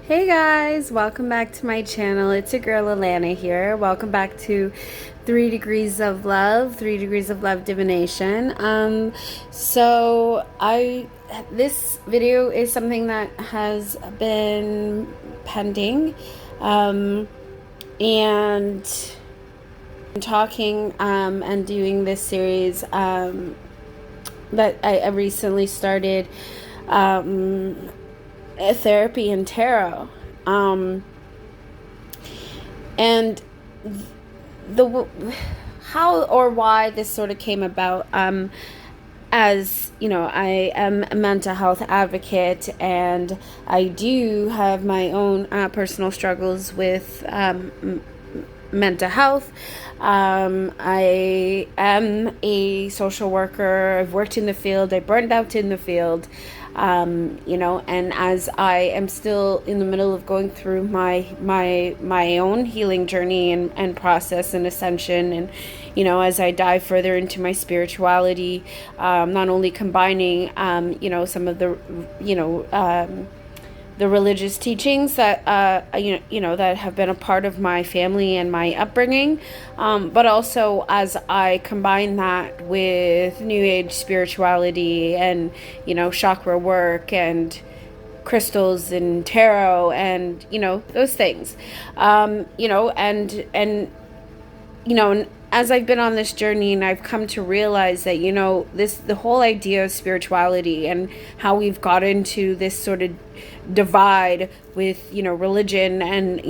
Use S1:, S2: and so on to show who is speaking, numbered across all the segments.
S1: Hey guys, welcome back to my channel. It's your girl Alana here. Welcome back to 3 Degrees of Love, 3 Degrees of Love Divination. This video is something that has been pending, and talking and doing this series that I recently started, therapy and tarot, and the how or why this sort of came about. As you know, I am a mental health advocate, and I do have my own personal struggles with mental health. I am a social worker. I've worked in the field. I burned out in the field. And as I am still in the middle of going through my own healing journey and process and ascension, and as I dive further into my spirituality, not only combining some of the religious teachings that that have been a part of my family and my upbringing, but also as I combine that with New Age spirituality and chakra work and crystals and tarot and those things, and as I've been on this journey, and I've come to realize that the whole idea of spirituality and how we've got into this sort of divide with religion and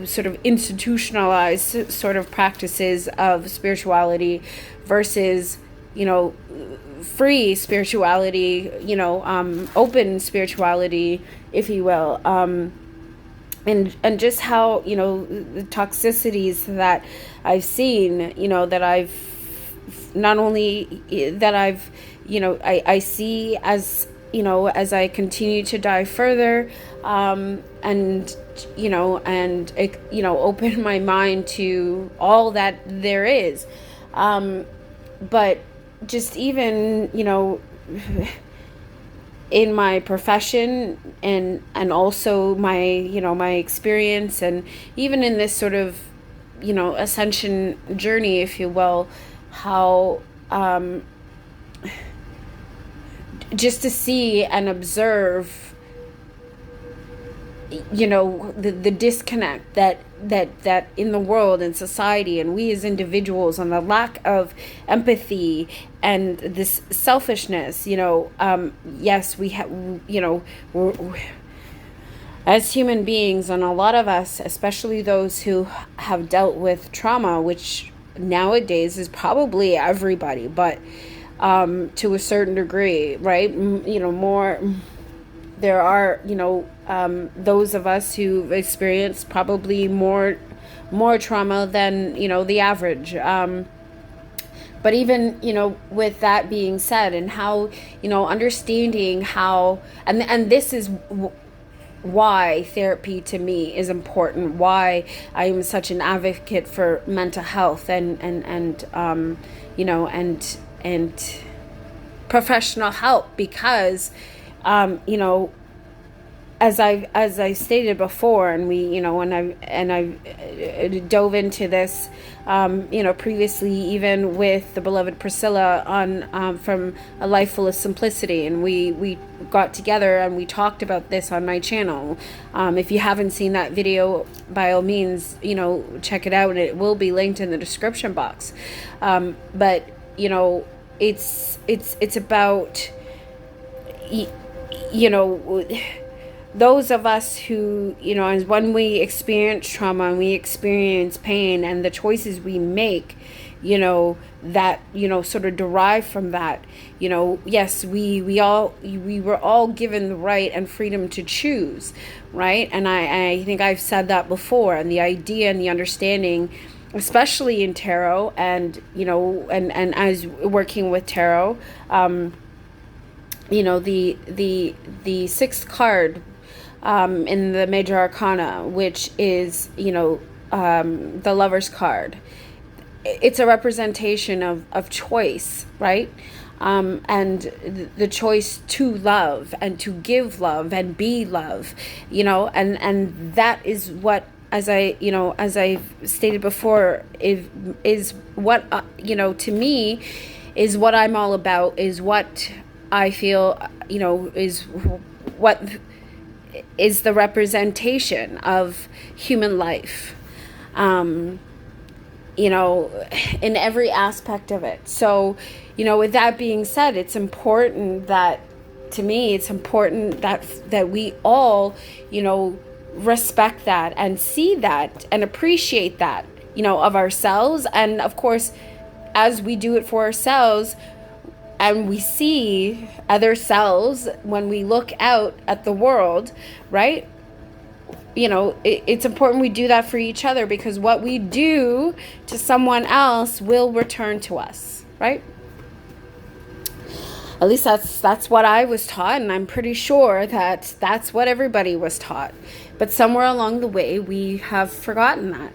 S1: sort of institutionalized sort of practices of spirituality versus free spirituality, open spirituality, if you will, and just how the toxicities that I've seen, that I've not only that I've I see as as I continue to dive further, and open my mind to all that there is, but just even in my profession and also my my experience, and even in this sort of ascension journey, if you will, how just to see and observe the disconnect that in the world and society and we as individuals, and the lack of empathy and this selfishness. Yes, we have we're, as human beings, and a lot of us, especially those who have dealt with trauma, which nowadays is probably everybody, but to a certain degree, right? More, there are those of us who've experienced probably more trauma than the average, but even with that being said, and how understanding how, and this is why therapy to me is important, why I am such an advocate for mental health and professional help, because as I stated before, and we I dove into this previously, even with the beloved Priscilla on from A Life Full of Simplicity, and we got together and we talked about this on my channel. If you haven't seen that video, by all means check it out, and it will be linked in the description box. But it's about those of us who as when we experience trauma and we experience pain, and the choices we make that sort of derive from that, yes, we were all given the right and freedom to choose, right? And I think I've said that before, and the idea and the understanding, especially in tarot, and and as working with tarot, the sixth card in the major arcana, which is the Lover's card. It's a representation of choice, right? and the choice to love and to give love and be love, and that is what, as I stated before, is what, to me, is what I'm all about, is what I feel, is what is the representation of human life, in every aspect of it. So, with that being said, it's important that, to me, it's important that we all, respect that and see that and appreciate that, of ourselves. And of course, as we do it for ourselves, and we see other selves when we look out at the world, right? It's important we do that for each other, because what we do to someone else will return to us, right? At least that's what I was taught, and I'm pretty sure that that's what everybody was taught. But somewhere along the way, we have forgotten that.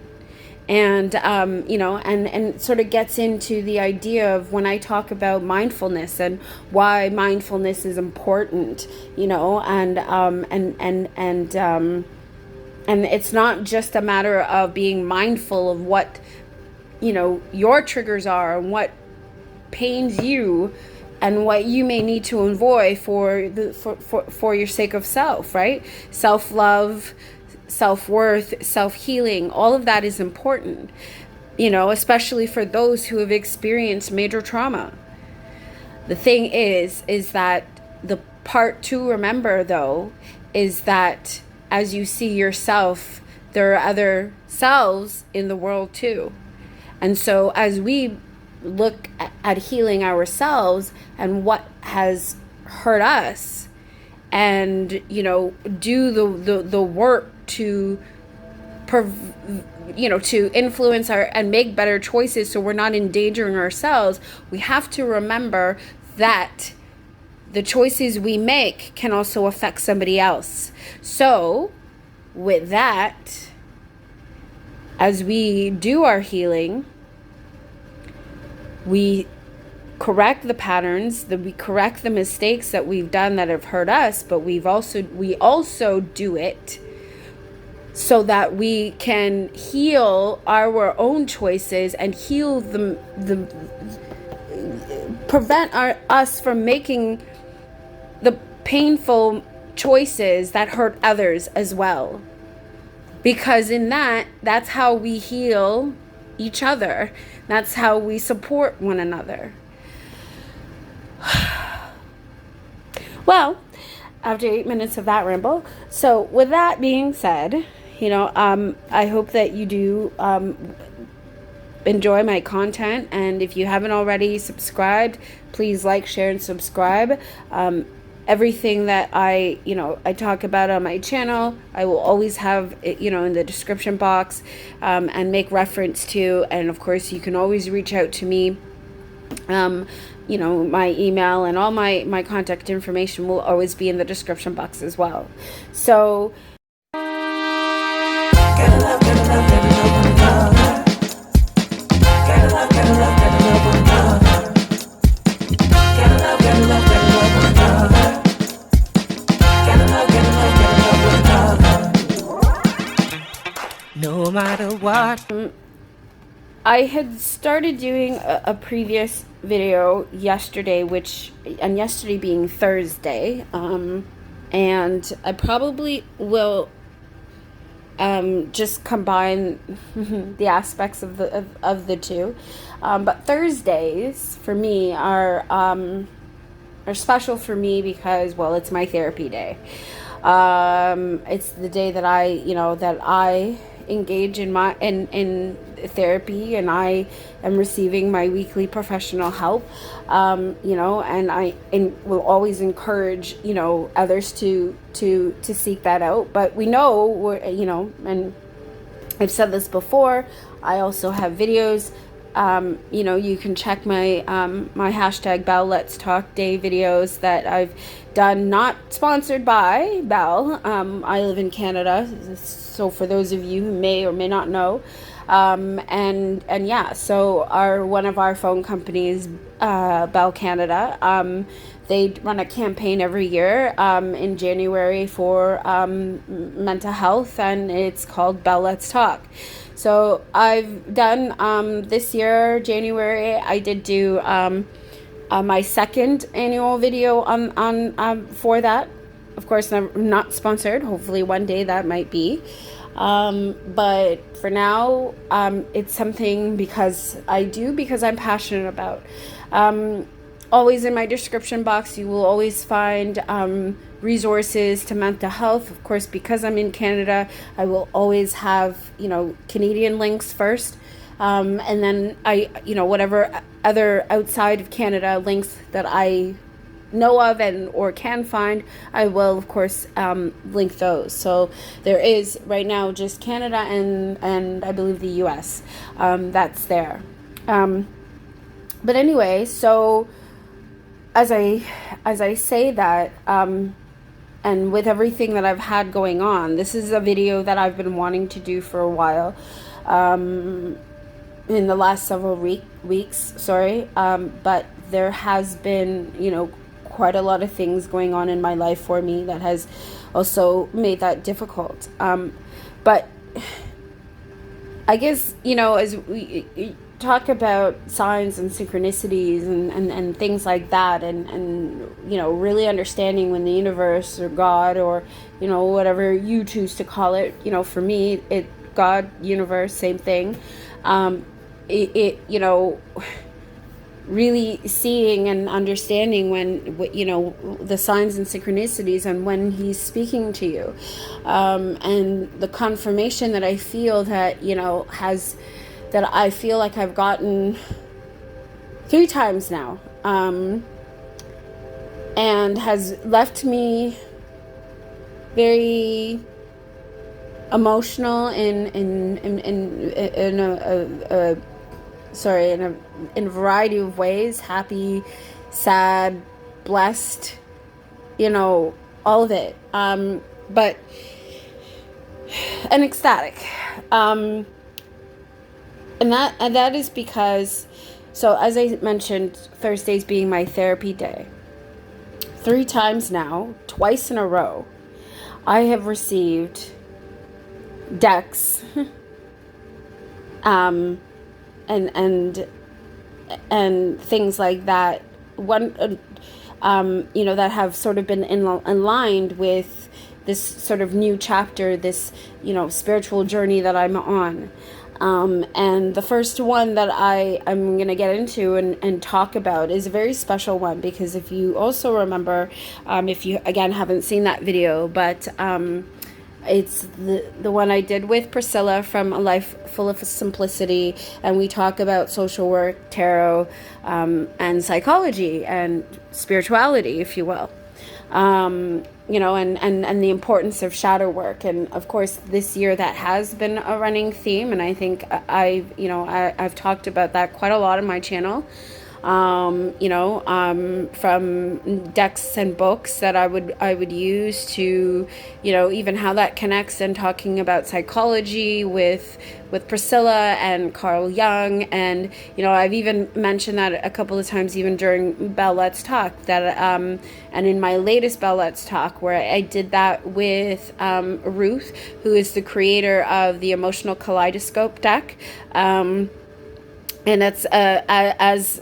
S1: And, and it sort of gets into the idea of when I talk about mindfulness and why mindfulness is important, and it's not just a matter of being mindful of what, your triggers are and what pains you and what you may need to avoid for your sake of self, right? Self-love, self-worth, self-healing, all of that is important, especially for those who have experienced major trauma. The thing is that the part to remember, though, is that as you see yourself, there are other selves in the world too. And so as we look at healing ourselves and what has hurt us, and do the work to to influence and make better choices, so we're not endangering ourselves, we have to remember that the choices we make can also affect somebody else. So with that, as we do our healing, we correct the patterns, that we correct the mistakes that we've done that have hurt us, but we also do it so that we can heal our own choices and heal prevent us from making the painful choices that hurt others as well. Because in that's how we heal each other. That's how we support one another. Well, after 8 minutes of that ramble, so with that being said, I hope that you do enjoy my content, and if you haven't already subscribed, please like, share, and subscribe. Everything that I talk about on my channel, I will always have in the description box, and make reference to, and of course you can always reach out to me. My email and all my contact information will always be in the description box as well. So no matter what. I had started doing a previous video yesterday, yesterday being Thursday, and I probably will just combine the aspects of the two, but Thursdays for me are special for me because, well, it's my therapy day. It's the day that I engage in therapy, and I am receiving my weekly professional help, and I will always encourage others to seek that out. But we know and I've said this before, I also have videos You can check my my hashtag Bell Let's Talk Day videos that I've done, not sponsored by Bell. I live in Canada, so for those of you who may or may not know, and yeah, so one of our phone companies, Bell Canada, they run a campaign every year in January for mental health, and it's called Bell Let's Talk. So I've done this year, January, I did do my second annual video on for that. Of course, I'm not sponsored. Hopefully one day that might be. But for now, it's something because I'm passionate about. Always in my description box, you will always find resources to mental health. Of course, because I'm in Canada, I will always have, Canadian links first. And then whatever other outside of Canada links that I know of or can find, I will of course link those. So there is right now just Canada and I believe the US that's there. But anyway, so as I say that, and with everything that I've had going on, this is a video that I've been wanting to do for a while, in the last several weeks, but there has been, quite a lot of things going on in my life for me that has also made that difficult. But I guess, as we talk about signs and synchronicities and things like that, and really understanding when the universe or God or whatever you choose to call it, for me God, universe, same thing, really seeing and understanding when the signs and synchronicities and when he's speaking to you, and the confirmation that I feel that that I feel like I've gotten 3 times now, and has left me very emotional in a variety of ways: happy, sad, blessed, all of it, but and ecstatic. And that is because, so as I mentioned, Thursdays being my therapy day, 3 times now, twice in a row, I have received decks, and things like that. One, that have sort of been aligned with this sort of new chapter, this spiritual journey that I'm on. And the first one that I'm going to get into and talk about is a very special one, because if you also remember, if you again haven't seen that video, but it's the one I did with Priscilla from A Life Full of Simplicity, and we talk about social work, tarot, and psychology and spirituality, if you will. And the importance of shadow work. And of course, this year that has been a running theme, and I think I've talked about that quite a lot on my channel. From decks and books that I would use to, even how that connects, and talking about psychology with Priscilla and Carl Jung. And, I've even mentioned that a couple of times, even during Bell Let's Talk, that, and in my latest Bell Let's Talk, where I did that with, Ruth, who is the creator of the Emotional Kaleidoscope deck. And it's, as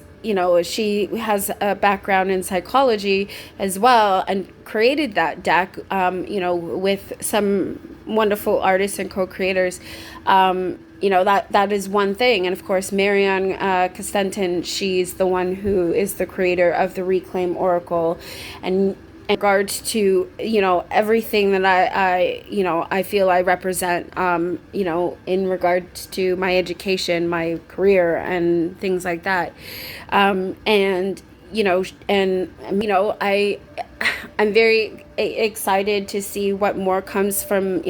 S1: she has a background in psychology as well, and created that deck, with some wonderful artists and co-creators. That is one thing. And of course, Marianne Costentin, she's the one who is the creator of the Reclaim Oracle. And in regards to, everything that I feel I represent, in regards to my education, my career, and things like that. I'm very excited to see what more comes from,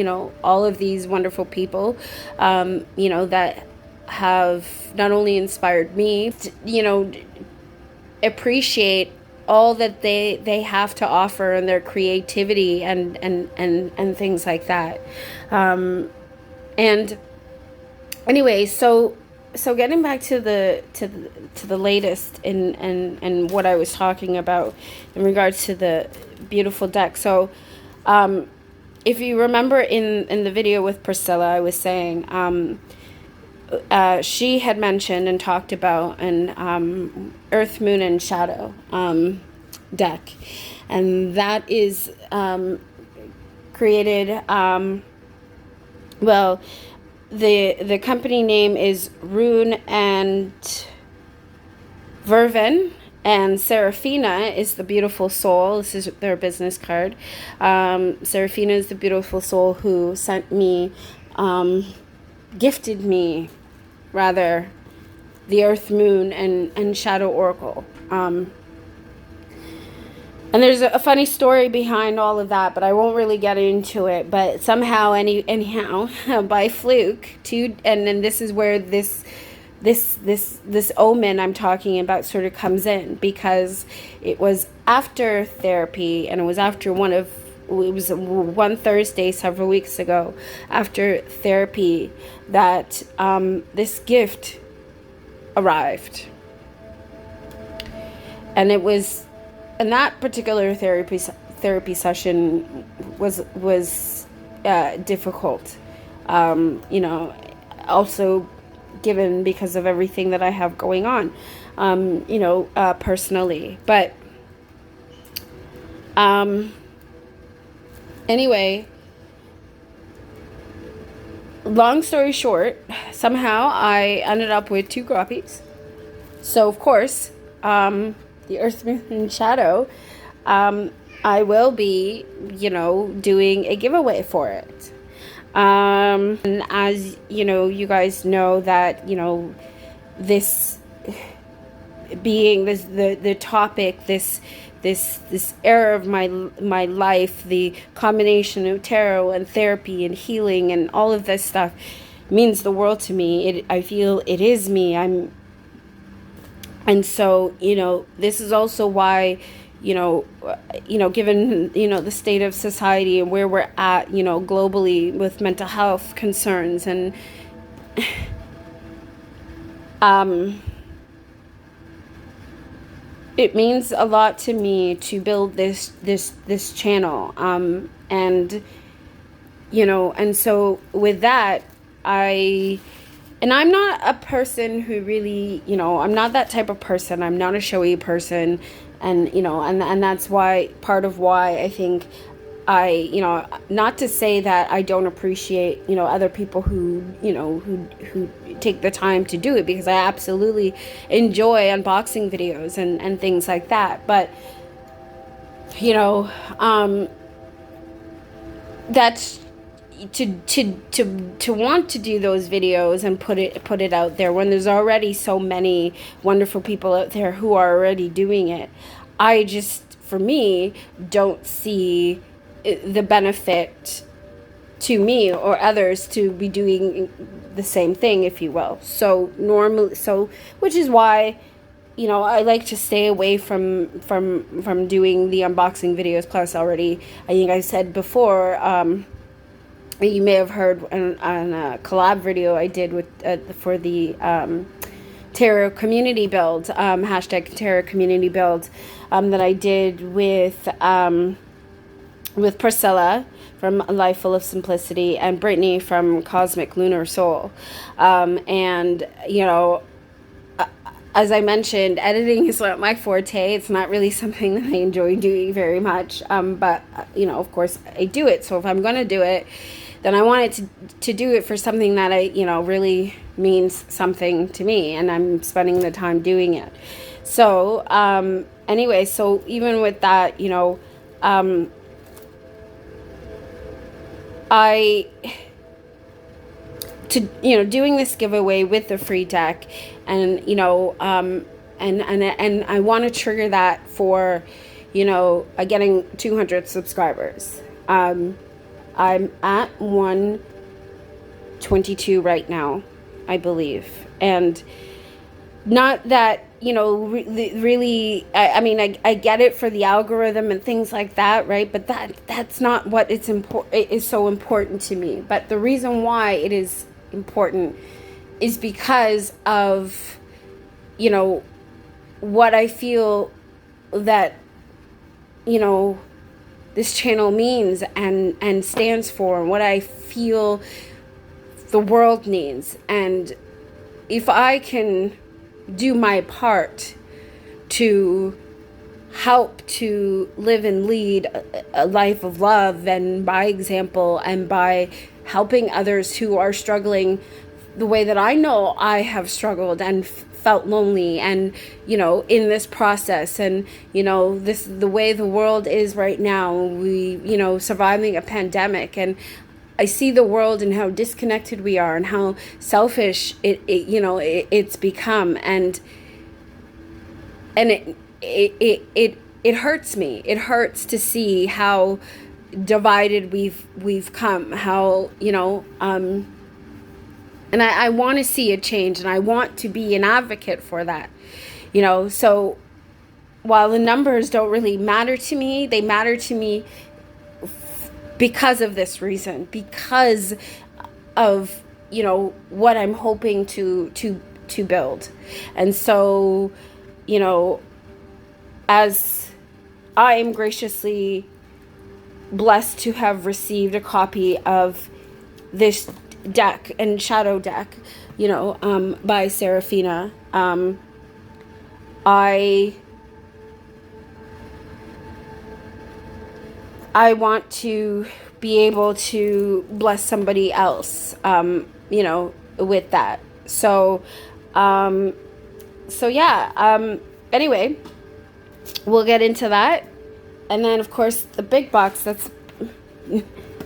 S1: all of these wonderful people, that have not only inspired me to, appreciate all that they have to offer and their creativity and things like that. And anyway, so getting back to the latest and what I was talking about in regards to the beautiful deck. So if you remember in the video with Priscilla, I was saying she had mentioned and talked about an Earth, Moon, and Shadow deck, and that is created. Well, the company name is Rune and Verven, and Serafina is the beautiful soul. This is their business card. Serafina is the beautiful soul who sent me, gifted me, rather, the Earth, Moon, and Shadow Oracle. And there's a funny story behind all of that, but I won't really get into it. But somehow, anyhow, by fluke, and then this is where this omen I'm talking about sort of comes in, because it was after therapy, and it was after it was one Thursday several weeks ago, after therapy, that this gift arrived. And it was, and that particular therapy session was difficult, also given because of everything that I have going on, personally. But anyway, long story short, somehow I ended up with 2 copies. So of course, the Earth, Moon, and Shadow, I will be, doing a giveaway for it. And as you guys know that, this being the topic, this era of my life, the combination of tarot and therapy and healing and all of this stuff means the world to me. I feel it is me. And so, this is also why, given, the state of society and where we're at, globally with mental health concerns, and it means a lot to me to build this channel. And so with that, and I'm not a person who really, I'm not that type of person. I'm not a showy person. And, and that's why, part of why I think not to say that I don't appreciate, other people who take the time to do it, because I absolutely enjoy unboxing videos and things like that. But, that's to want to do those videos and put it out there when there's already so many wonderful people out there who are already doing it. I just, for me, don't see the benefit to me or others to be doing the same thing, if you will. So which is why, I like to stay away from doing the unboxing videos. Plus, already, I think I said before, you may have heard on a collab video I did with for the tarot community build, hashtag tarot community build, that I did with Priscilla from A Life Full of Simplicity and Brittany from Cosmic Lunar Soul. And, as I mentioned, editing is not my forte. It's not really something that I enjoy doing very much. But, of course, I do it. So if I'm going to do it, then I want it to do it for something that I, really means something to me, and I'm spending the time doing it. So, anyway, so even with that, doing this giveaway with the free deck, and, and I want to trigger that for, getting 200 subscribers. I'm at 122 right now. I believe. And not that, you know, really, I mean, I get it for the algorithm and things like that, right? But that's not what it is so important to me. But the reason why it is important is because of, you know, what I feel that, you know, this channel means and stands for, and what I feel the world needs. And if I can do my part to help to live and lead a life of love, and by example, and by helping others who are struggling the way that I know I have struggled and felt lonely, and, you know, in this process, and, you know, this, the way the world is right now, we, you know, surviving a pandemic, and I see the world and how disconnected we are and how selfish it's become, and it hurts me. It hurts to see how divided we've come, how, you know, and I want to see a change, and I want to be an advocate for that, you know. So while the numbers don't really matter to me, they matter to me because of this reason, because of, you know, what I'm hoping to build. And so, you know, as I am graciously blessed to have received a copy of this deck and shadow deck, you know, by Serafina, I want to be able to bless somebody else, you know, with that. So, yeah, anyway, we'll get into that. And then, of course, the big box that's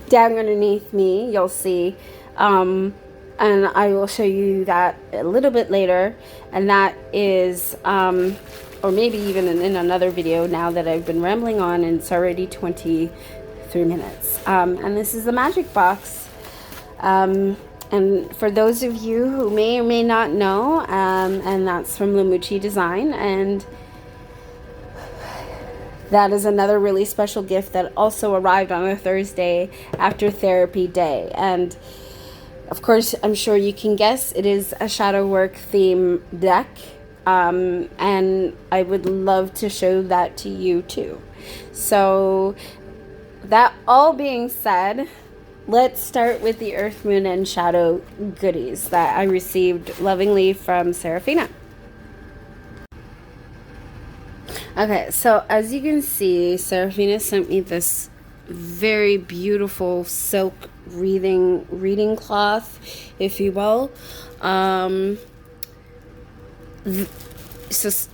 S1: down underneath me, you'll see, and I will show you that a little bit later. And that is, or maybe even in another video, now that I've been rambling on, and it's already 23 minutes. And this is the magic box. And for those of you who may or may not know, and that's from Lamucci Design, and that is another really special gift that also arrived on a Thursday after therapy day. And of course, I'm sure you can guess, it is a shadow work theme deck. And I would love to show that to you too. So that all being said, let's start with the Earth, Moon, and Shadow goodies that I received lovingly from Serafina. Okay, so as you can see, Serafina sent me this very beautiful silk reading cloth, if you will. So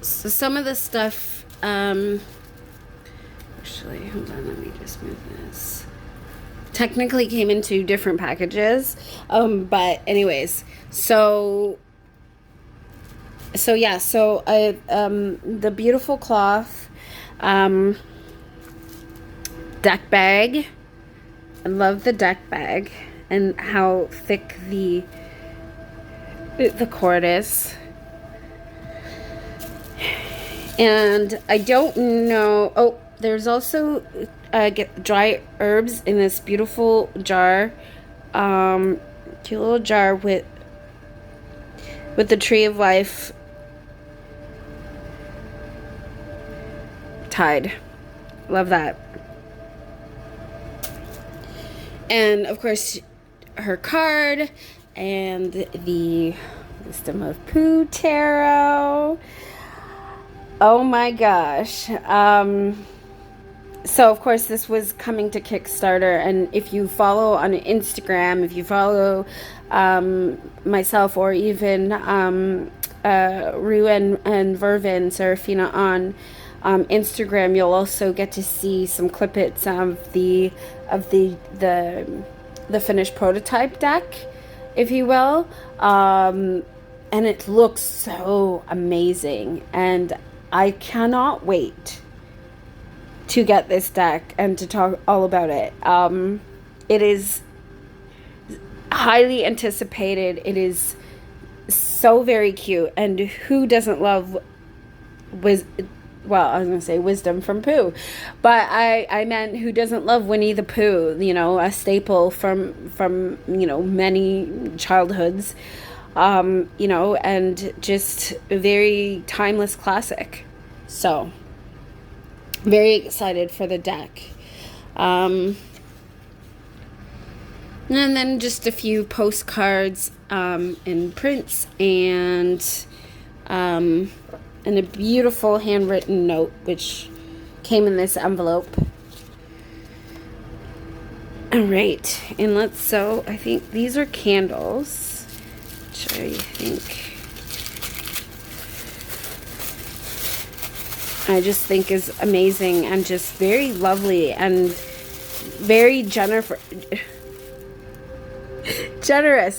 S1: some of the stuff, actually, hold on, let me just move this. Technically came in 2 different packages, but anyways, so yeah, so I, the beautiful cloth, deck bag. I love the deck bag and how thick the cord is. And I don't know, oh, there's also get dry herbs in this beautiful jar, cute little jar with the tree of life tied. Love that. And of course, her card and the Wisdom of Pooh Tarot. Oh my gosh. So of course this was coming to Kickstarter, and if you follow on Instagram, if you follow myself, or even Rue and Vervin, Serafina on Instagram, you'll also get to see some clippets of the finished prototype deck, if you will, and it looks so amazing, and I cannot wait to get this deck and to talk all about it. It is, highly anticipated. It is so very cute. And who doesn't love well, I was going to say wisdom from Pooh, but I meant who doesn't love Winnie the Pooh, you know, a staple from you know, many childhoods, you know, and just a very timeless classic. So, very excited for the deck. And then just a few postcards, and prints, and a beautiful handwritten note, which came in this envelope. All right, and so I think these are candles, which I just think is amazing and just very lovely and very generous,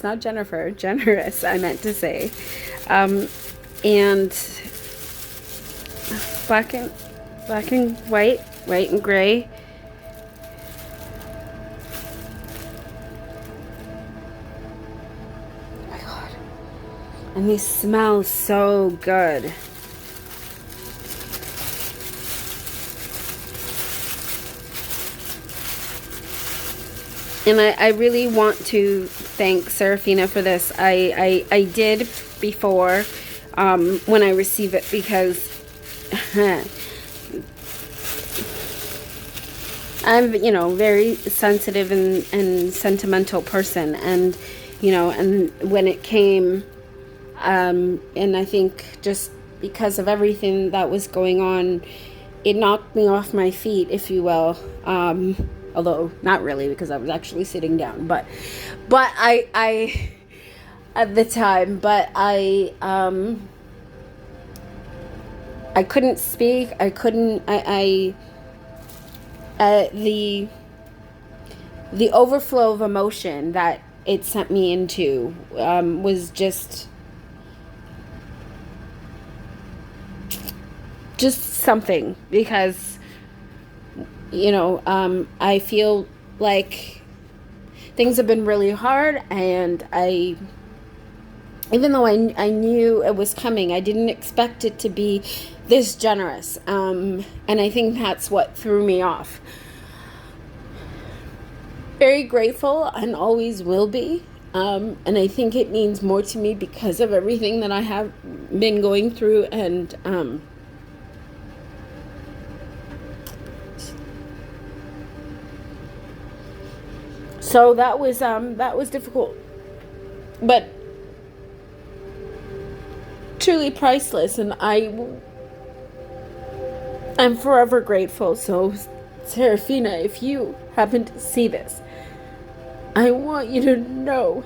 S1: not Jennifer, generous, I meant to say. And black and white and gray. Oh my God. And these smell so good. And I really want to thank Serafina for this. I did before, when I receive it, because I'm, you know, very sensitive and sentimental person, and, you know, and when it came, and I think just because of everything that was going on, it knocked me off my feet, if you will, although not really, because I was actually sitting down, but I at the time, but I couldn't speak. I couldn't. The overflow of emotion that it sent me into was just something, because, you know, I feel like things have been really hard, and even though I knew it was coming, I didn't expect it to be this generous. And I think that's what threw me off. Very grateful, and always will be. And I think it means more to me because of everything that I have been going through. And so that was difficult, but truly priceless, and I'm forever grateful. So, Serafina, if you happen to see this, I want you to know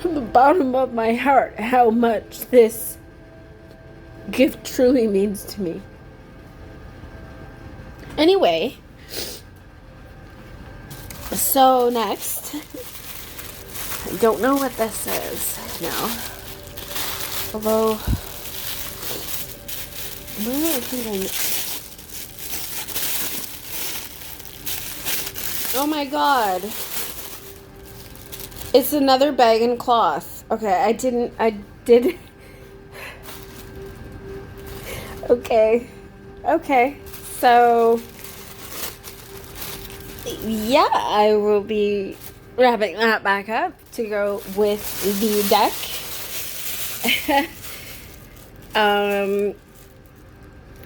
S1: from the bottom of my heart how much this gift truly means to me. Anyway, so next, I don't know what this is now. Although, I think oh my God. It's another bag and cloth. Okay, I did. Okay. So, yeah, I will be wrapping that back up to go with the deck.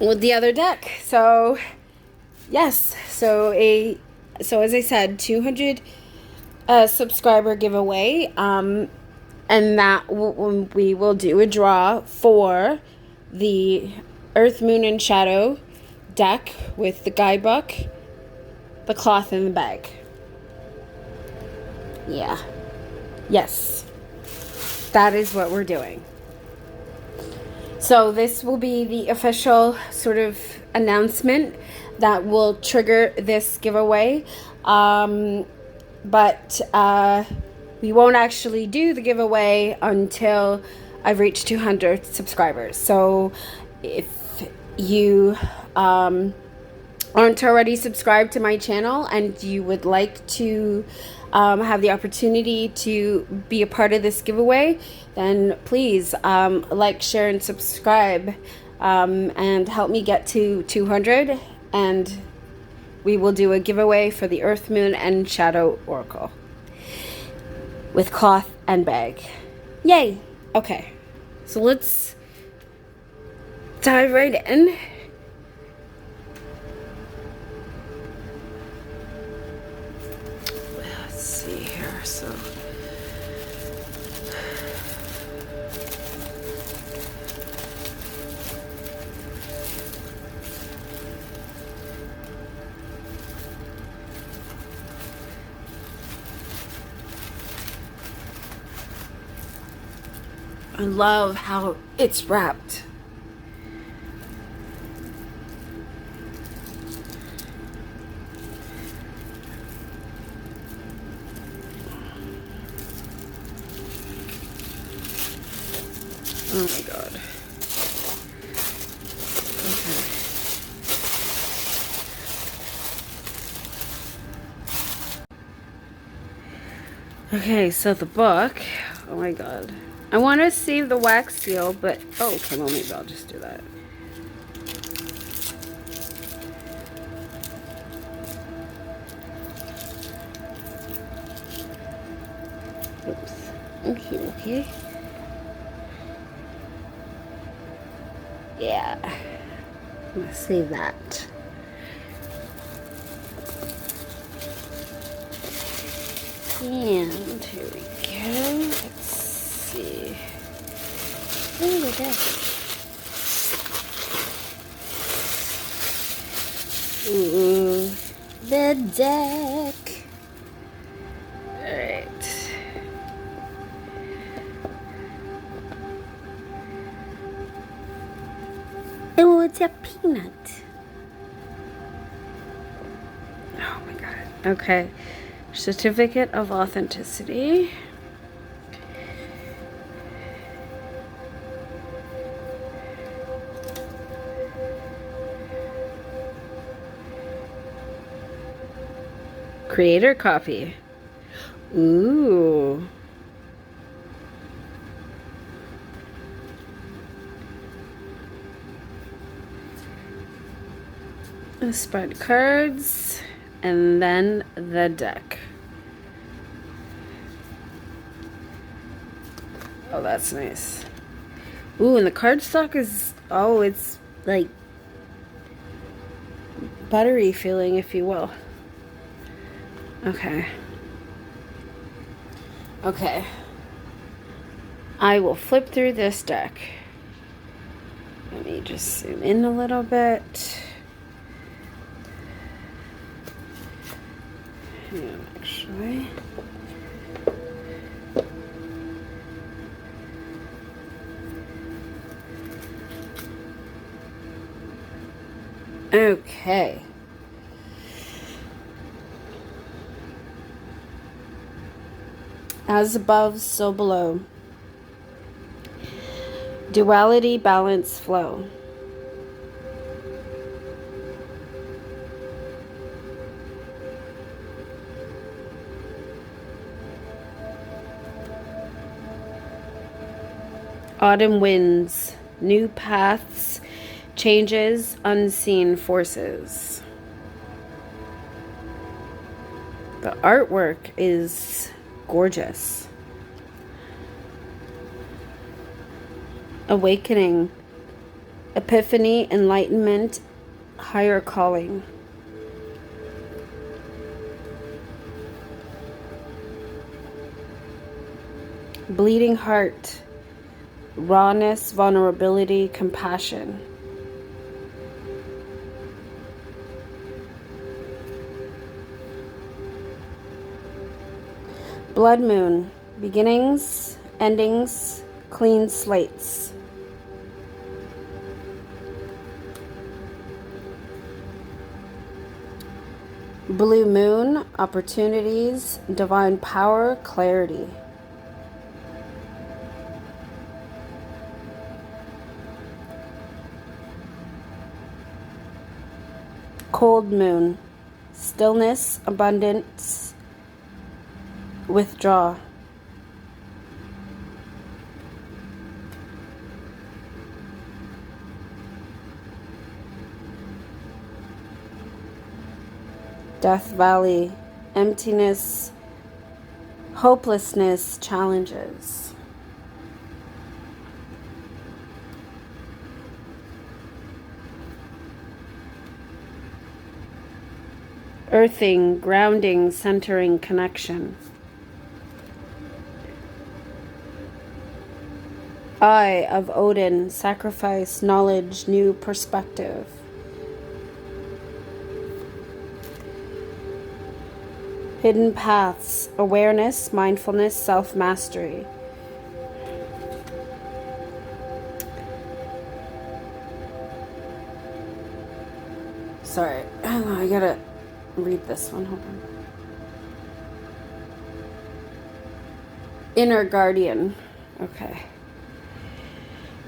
S1: With the other deck. So yes, so as I said, 200 subscriber giveaway, and that we will do a draw for the Earth, Moon, and Shadow deck with the guidebook, the cloth, and the bag. Yeah. Yes. That is what we're doing. So this will be the official sort of announcement that will trigger this giveaway. But we won't actually do the giveaway until I've reached 200 subscribers. So if you aren't already subscribed to my channel and you would like to have the opportunity to be a part of this giveaway, then please like, share, and subscribe, and help me get to 200, and we will do a giveaway for the Earth, Moon, and Shadow Oracle with cloth and bag. Yay! Okay, so let's dive right in. Let's see here. So I love how it's wrapped. Oh my god. Okay, so the book. Oh my god. I want to save the wax seal, but oh, okay, well maybe I'll just do that. Oops. Okay, okay. Yeah. I'm gonna save that. And here we go. Let's see. Oh, the deck. Ooh, the deck. Alright. Oh, it's a peanut. Oh my god. Okay. Certificate of authenticity. Creator copy. Ooh. Spread cards, and then the deck. Oh, that's nice. Ooh, and the cardstock is, oh, it's like buttery feeling, if you will. Okay. Okay. I will flip through this deck. Let me just zoom in a little bit. Yeah, actually. Okay. As above, so below. Duality, balance, flow. Autumn winds, new paths, changes, unseen forces. The artwork is gorgeous. Awakening, epiphany, enlightenment, higher calling. Bleeding heart, rawness, vulnerability, compassion. Blood moon, beginnings, endings, clean slates. Blue moon, opportunities, divine power, clarity. Cold moon. Stillness, abundance, withdraw. Death Valley. Emptiness, hopelessness, challenges. Earthing, grounding, centering, connection. Eye of Odin, sacrifice, knowledge, new perspective. Hidden paths, awareness, mindfulness, self-mastery. Sorry, I gotta read this one. Hold on. Inner guardian. Okay.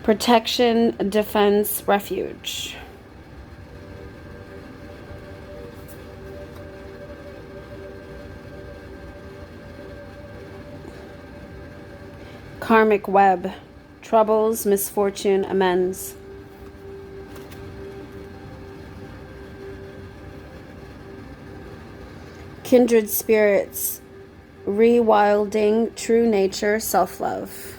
S1: Protection, defense, refuge. Karmic web. Troubles, misfortune, amends. Kindred spirits, rewilding, true nature, self-love.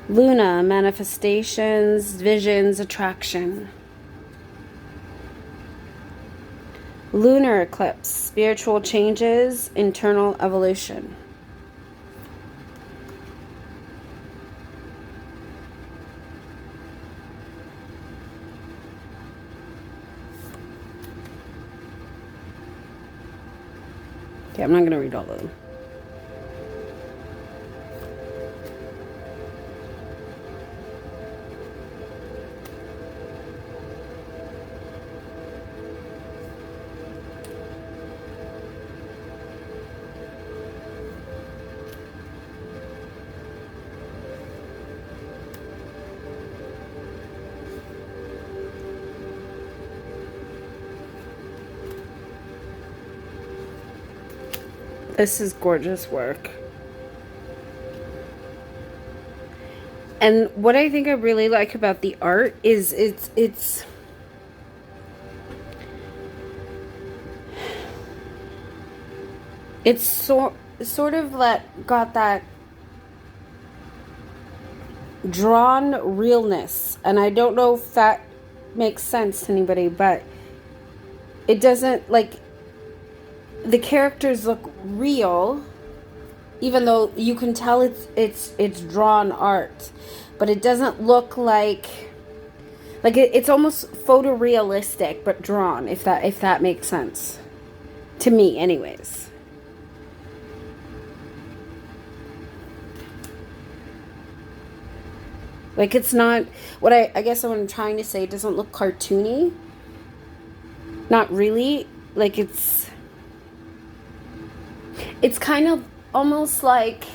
S1: Luna, manifestations, visions, attraction. Lunar eclipse, spiritual changes, internal evolution. Okay, I'm not going to read all of them. This is gorgeous work. And what I think I really like about the art is it's sort of got that drawn realness. And I don't know if that makes sense to anybody, but it doesn't, like, the characters look real, even though you can tell it's drawn art, but it doesn't look like it's almost photorealistic but drawn, if that makes sense to me, anyways. Like, it's not what I guess what I'm trying to say. It doesn't look cartoony. Not really. Like, it's kind of almost like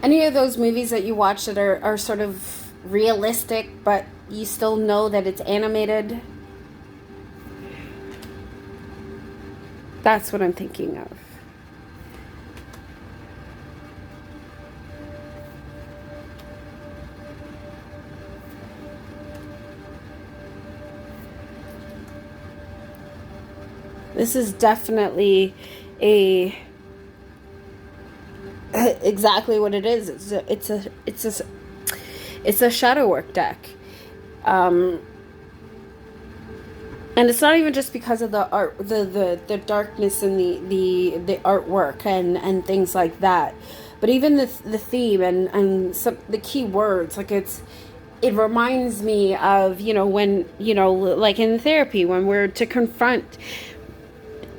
S1: any of those movies that you watch that are sort of realistic, but you still know that it's animated. That's what I'm thinking of. This is definitely exactly what it is. It's a shadow work deck, and it's not even just because of the art, the darkness and the artwork and things like that, but even the theme and some the key words. Like, it reminds me of, when, like in therapy, when we're to confront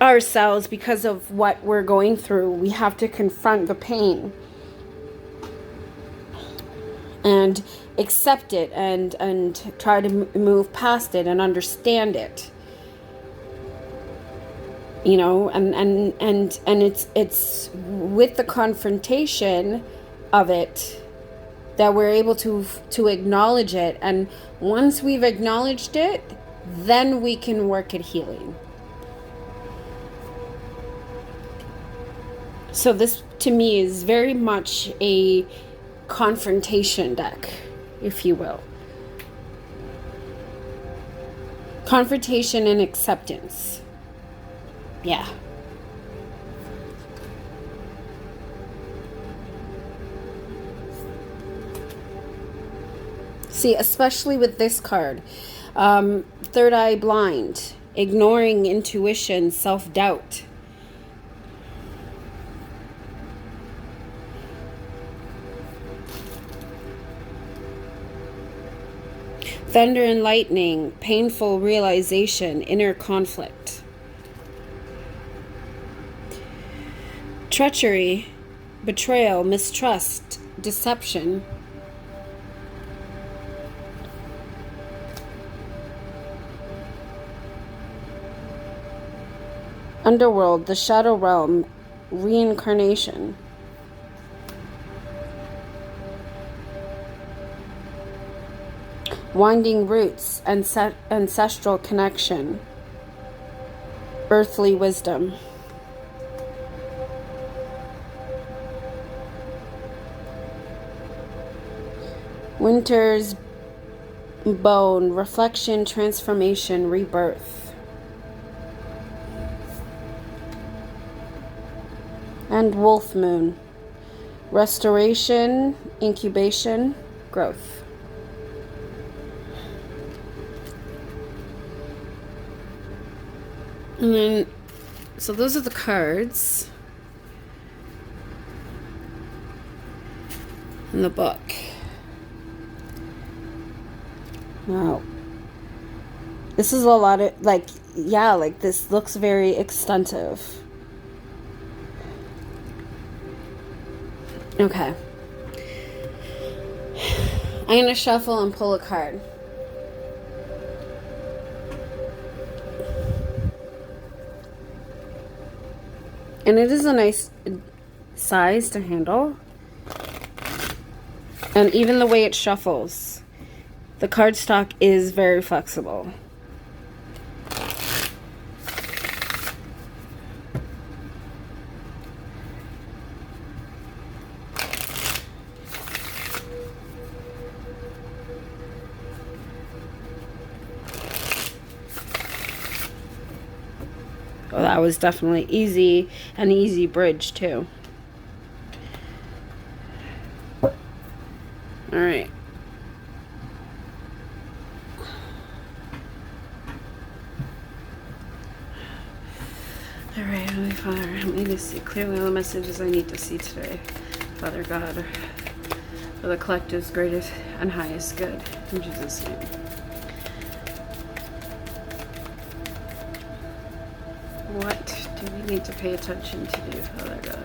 S1: ourselves because of what we're going through. We have to confront the pain and accept it and try to move past it and understand it, and it's with the confrontation of it that we're able to acknowledge it, and once we've acknowledged it, then we can work at healing. So this to me is very much a confrontation deck, if you will. Confrontation and acceptance. Yeah. See, especially with this card, third eye blind, ignoring intuition, self-doubt. Thunder and lightning, painful realization, inner conflict. Treachery, betrayal, mistrust, deception. Underworld, the shadow realm, reincarnation. Winding roots, ancestral connection, earthly wisdom. Winter's bone, reflection, transformation, rebirth. And wolf moon, restoration, incubation, growth. And then, so those are the cards in the book. Wow. This is a lot of, like, yeah, like this looks very extensive. Okay. I'm going to shuffle and pull a card. And it is a nice size to handle. And even the way it shuffles, the cardstock is very flexible. Oh, that was definitely easy, an easy bridge too. All right. All right, Holy Father, help me to see clearly all the messages I need to see today. Father God, for the collective's greatest and highest good. In Jesus' name. What do we need to pay attention to do, Father God?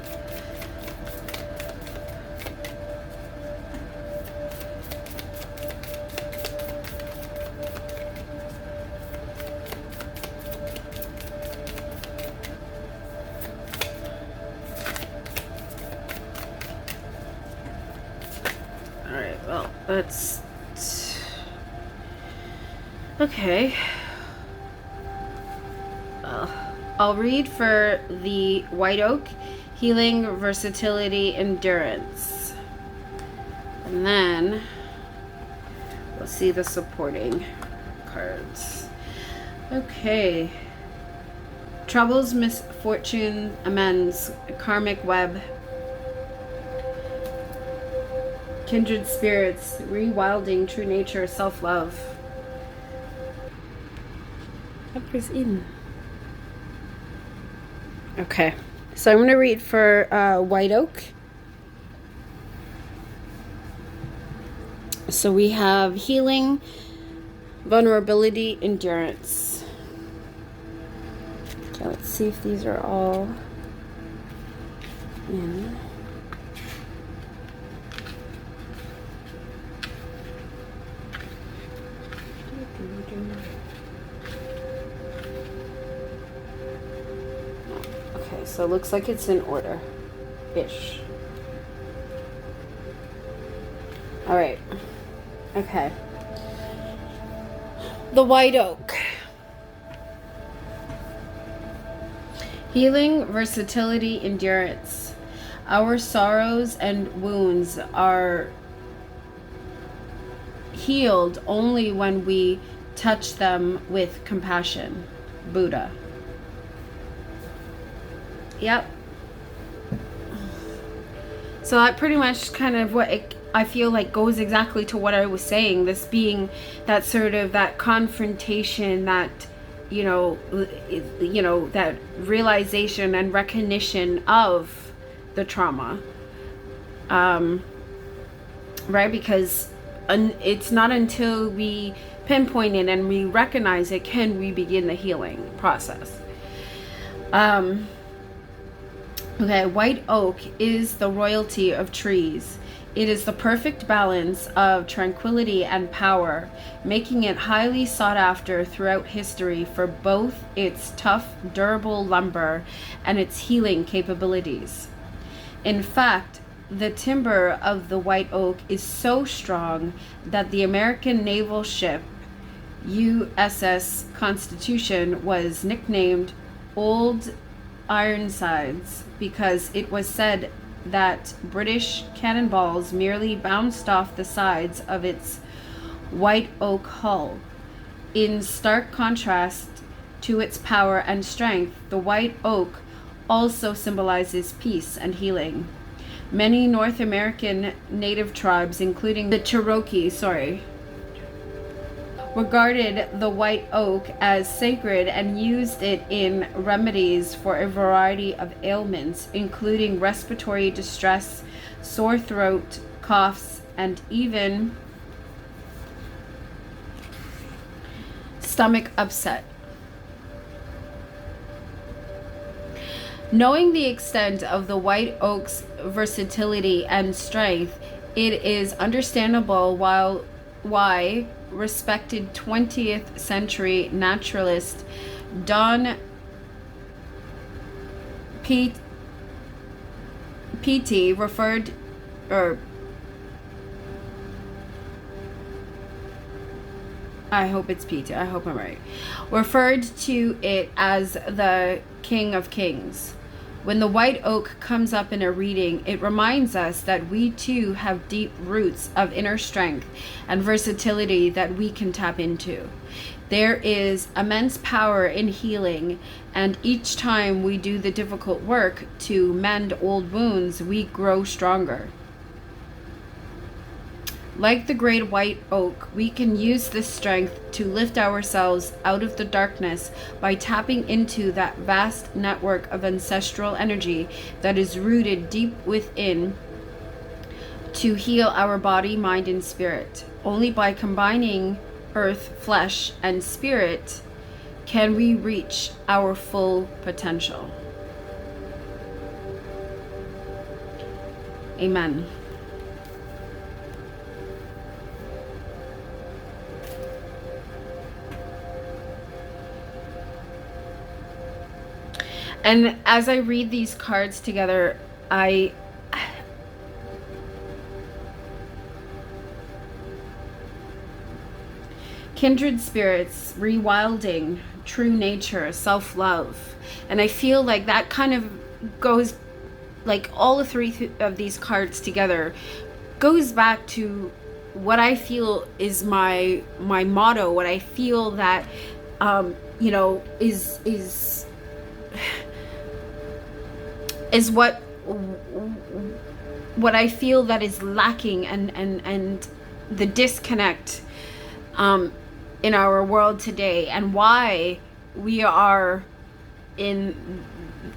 S1: Alright, well, that's... okay. I'll read for the White Oak, healing, versatility, endurance. And then we'll see the supporting cards. Okay. Troubles, misfortune, amends, karmic web, kindred spirits, rewilding, true nature, self-love. What goes in? Okay, so I'm going to read for White Oak. So we have healing, vulnerability, endurance. Okay, let's see if these are all in. So it looks like it's in order-ish. All right. Okay. The white oak. Healing, versatility, endurance. Our sorrows and wounds are healed only when we touch them with compassion. Buddha. Yep. So that pretty much kind of what I feel like goes exactly to what I was saying. This being that sort of that confrontation, that that realization and recognition of the trauma, right? Because it's not until we pinpoint it and we recognize it can we begin the healing process. Okay, white oak is the royalty of trees. It is the perfect balance of tranquility and power, making it highly sought after throughout history for both its tough, durable lumber and its healing capabilities. In fact, the timber of the white oak is so strong that the American naval ship USS Constitution was nicknamed Old Ironsides because it was said that British cannonballs merely bounced off the sides of its white oak hull. In stark contrast to its power and strength, the white oak also symbolizes peace and healing. Many North American native tribes, including the Cherokee, regarded the white oak as sacred and used it in remedies for a variety of ailments, including respiratory distress, sore throat, coughs, and even stomach upset. Knowing the extent of the white oak's versatility and strength, it is understandable why respected 20th century naturalist Don Peety referred to it as the King of Kings. When the white oak comes up in a reading, it reminds us that we too have deep roots of inner strength and versatility that we can tap into. There is immense power in healing, and each time we do the difficult work to mend old wounds, we grow stronger. Like the great white oak, we can use this strength to lift ourselves out of the darkness by tapping into that vast network of ancestral energy that is rooted deep within to heal our body, mind, and spirit. Only by combining earth, flesh, and spirit can we reach our full potential. Amen. And as I read these cards together, kindred spirits, rewilding, true nature, self-love. And I feel like that kind of goes, like all the three of these cards together, goes back to what I feel is my motto, what I feel that, is what I feel that is lacking and the disconnect in our world today, and why we are in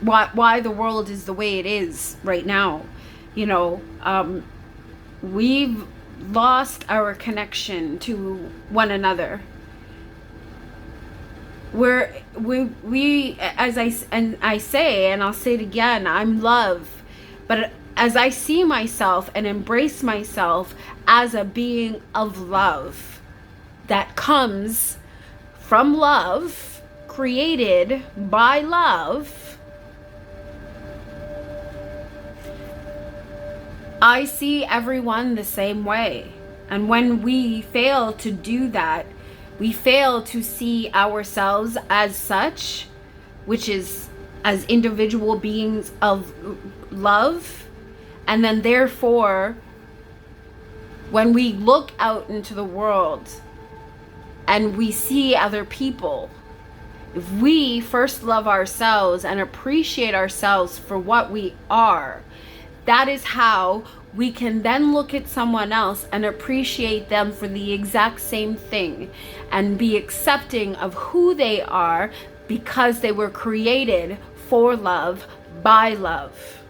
S1: why the world is the way it is right now. We've lost our connection to one another. We as I say, and I'll say it again, I'm love. But as I see myself and embrace myself as a being of love that comes from love, created by love, I see everyone the same way. And when we fail to do that, we fail to see ourselves as such, which is as individual beings of love. And then therefore, when we look out into the world and we see other people, if we first love ourselves and appreciate ourselves for what we are, that is how we can then look at someone else and appreciate them for the exact same thing and be accepting of who they are, because they were created for love, by love.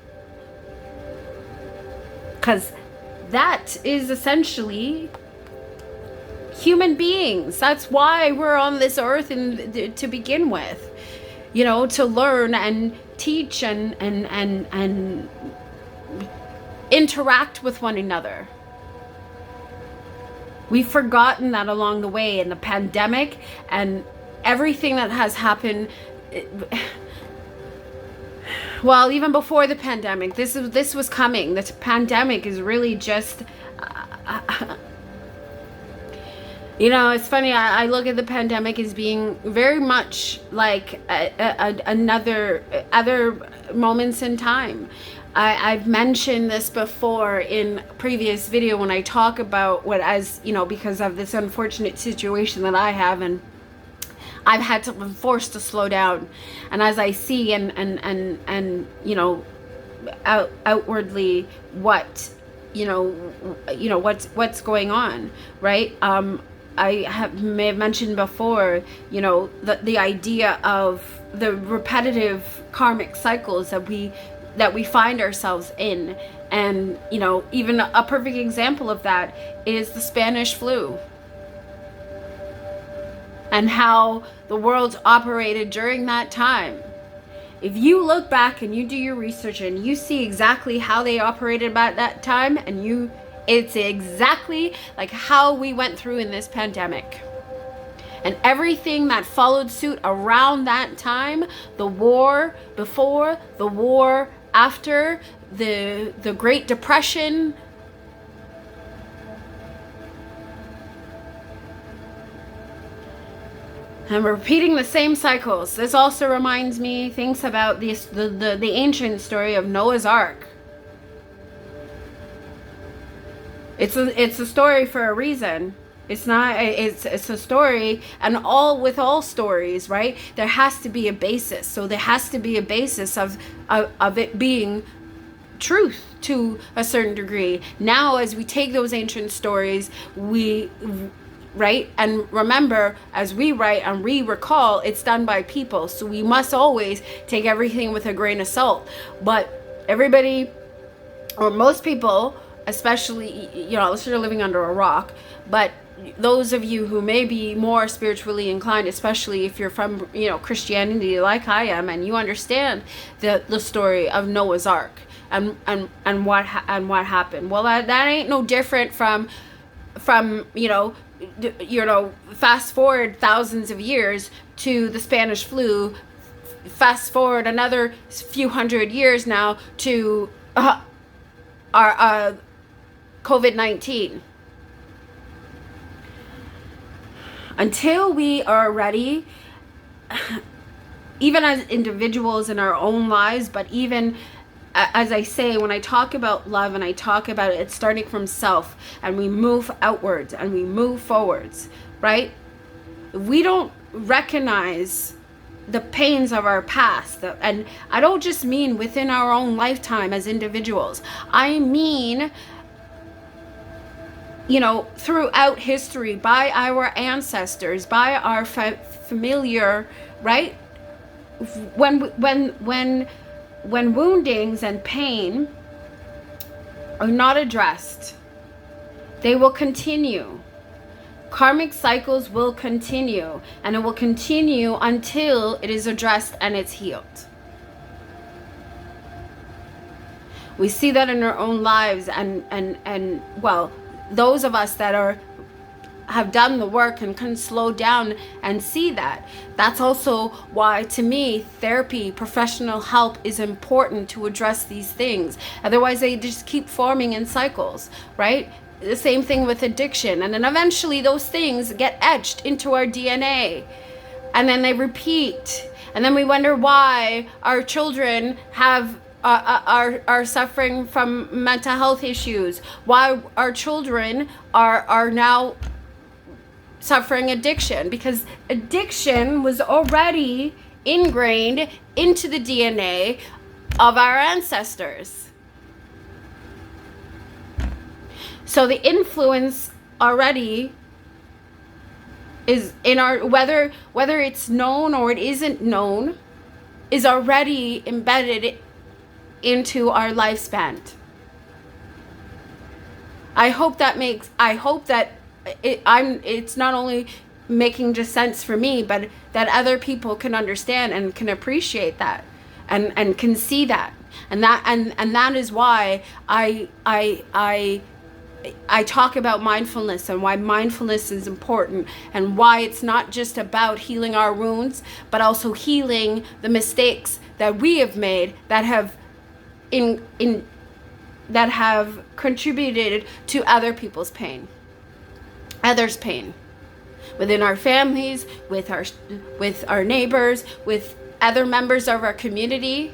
S1: Because that is essentially human beings. That's why we're on this earth to begin with, you know, to learn and teach and interact with one another. We've forgotten that along the way in the pandemic and everything that has happened. Well, even before the pandemic, this was coming. The pandemic is really just, you know, it's funny. I look at the pandemic as being very much like other moments in time. I've mentioned this before in previous video when I talk about what, as you know, because of this unfortunate situation that I have, and I've had to been forced to slow down, and as I see and you know, outwardly what you know what's going on, right? I may have mentioned before, you know, the idea of the repetitive karmic cycles that we find ourselves in, and you know, even a perfect example of that is the Spanish flu. And how the world operated during that time. If you look back and you do your research and you see exactly how they operated at that time, and it's exactly like how we went through in this pandemic. And everything that followed suit around that time, the war before, the war after, the Great Depression, and we're repeating the same cycles. This also reminds me, thinks about the ancient story of Noah's Ark. It's a story for a reason. It's a story, and with all stories, right? There has to be a basis. So there has to be a basis of it being truth to a certain degree. Now, as we take those ancient stories, right? And remember, as we write and we recall, it's done by people. So we must always take everything with a grain of salt. But everybody, or most people, especially, you know, unless you're living under a rock, but those of you who may be more spiritually inclined, especially if you're from, you know, Christianity like I am, and you understand the story of Noah's Ark and what happened. Well, that ain't no different from you know, fast forward thousands of years to the Spanish flu, fast forward another few hundred years now to our COVID-19. Until we are ready, even as individuals in our own lives, but even as I say, when I talk about love and I talk about it starting from self, and we move outwards and we move forwards, right? We don't recognize the pains of our past, and I don't just mean within our own lifetime as individuals. I mean, you know, throughout history, by our ancestors, by our familiar, right? When woundings and pain are not addressed, they will continue. Karmic cycles will continue, and it will continue until it is addressed and it's healed. We see that in our own lives, and well, those of us that have done the work and can slow down and see that. That's also why, to me, therapy, professional help is important to address these things. Otherwise, they just keep forming in cycles, right? the same thing with addiction. And then eventually those things get etched into our DNA. And then they repeat. And then we wonder why our children are suffering from mental health issues. Why our children are now suffering addiction. Because addiction was already ingrained into the DNA of our ancestors. So the influence already is in our, whether it's known or it isn't known, is already embedded into our lifespan. I hope that it's not only making just sense for me, but that other people can understand and can appreciate that and can see that. And that is why I talk about mindfulness and why mindfulness is important and why it's not just about healing our wounds, but also healing the mistakes that we have made that have that have contributed to other people's pain, others' pain, within our families, with our neighbors, with other members of our community.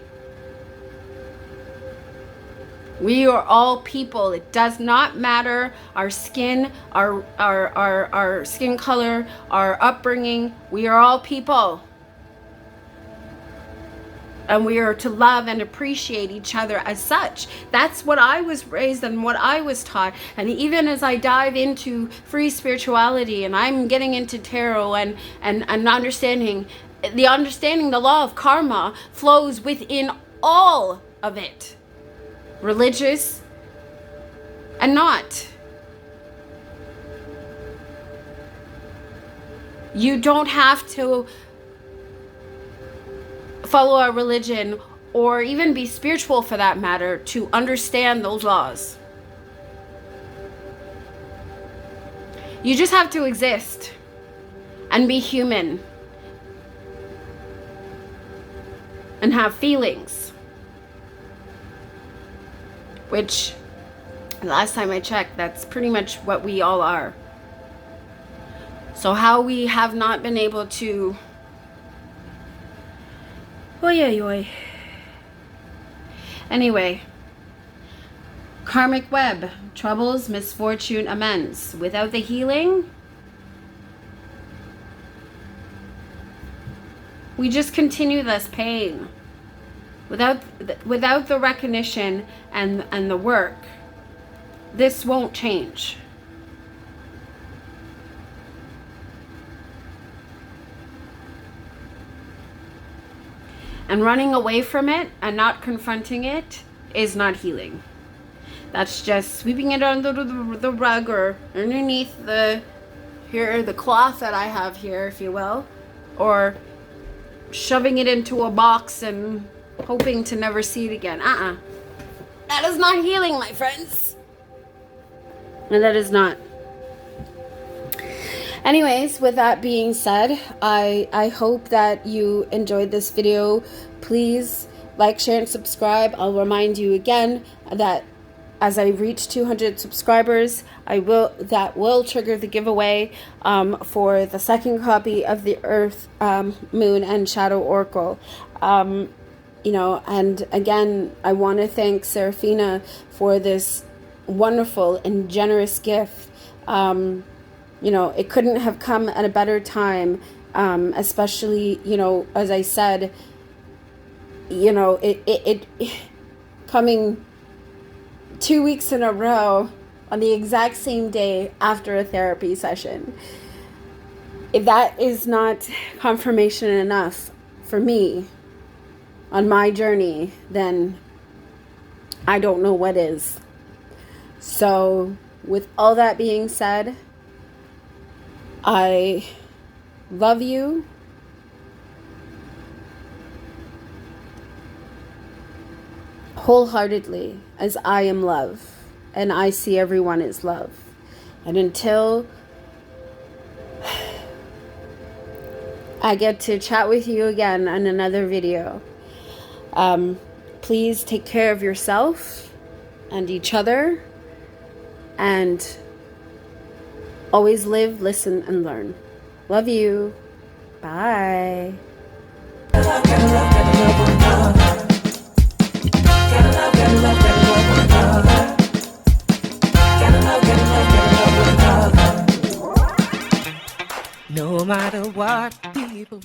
S1: We are all people. It does not matter our skin, our skin color, our upbringing. We are all people. And we are to love and appreciate each other as such. That's what I was raised and what I was taught. And even as I dive into free spirituality and I'm getting into tarot and understanding the law of karma flows within all of it. Religious and not. You don't have to follow a religion or even be spiritual for that matter to understand those laws. You just have to exist and be human and have feelings. Which, last time I checked, that's pretty much what we all are. So how we have not been able to... Anyway, karmic web, troubles, misfortune, amends. Without the healing, we just continue this pain. Without the recognition and the work, this won't change. And running away from it and not confronting it is not healing. That's just sweeping it under the rug or underneath the cloth that I have here, if you will, or shoving it into a box and hoping to never see it again. That is not healing, my friends. And that is not. Anyways, with that being said, I hope that you enjoyed this video. Please like, share, and subscribe. I'll remind you again that as I reach 200 subscribers, that will trigger the giveaway for the second copy of the Earth, Moon, and Shadow Oracle. And again, I want to thank Serafina for this wonderful and generous gift. It couldn't have come at a better time, especially, as I said, it coming 2 weeks in a row on the exact same day after a therapy session. If that is not confirmation enough for me on my journey, then I don't know what is. So with all that being said, I love you. Wholeheartedly, as I am love, and I see everyone as love. And until I get to chat with you again on another video, please take care of yourself and each other, And always live, listen, and learn. Love you. Bye.
S2: No matter what people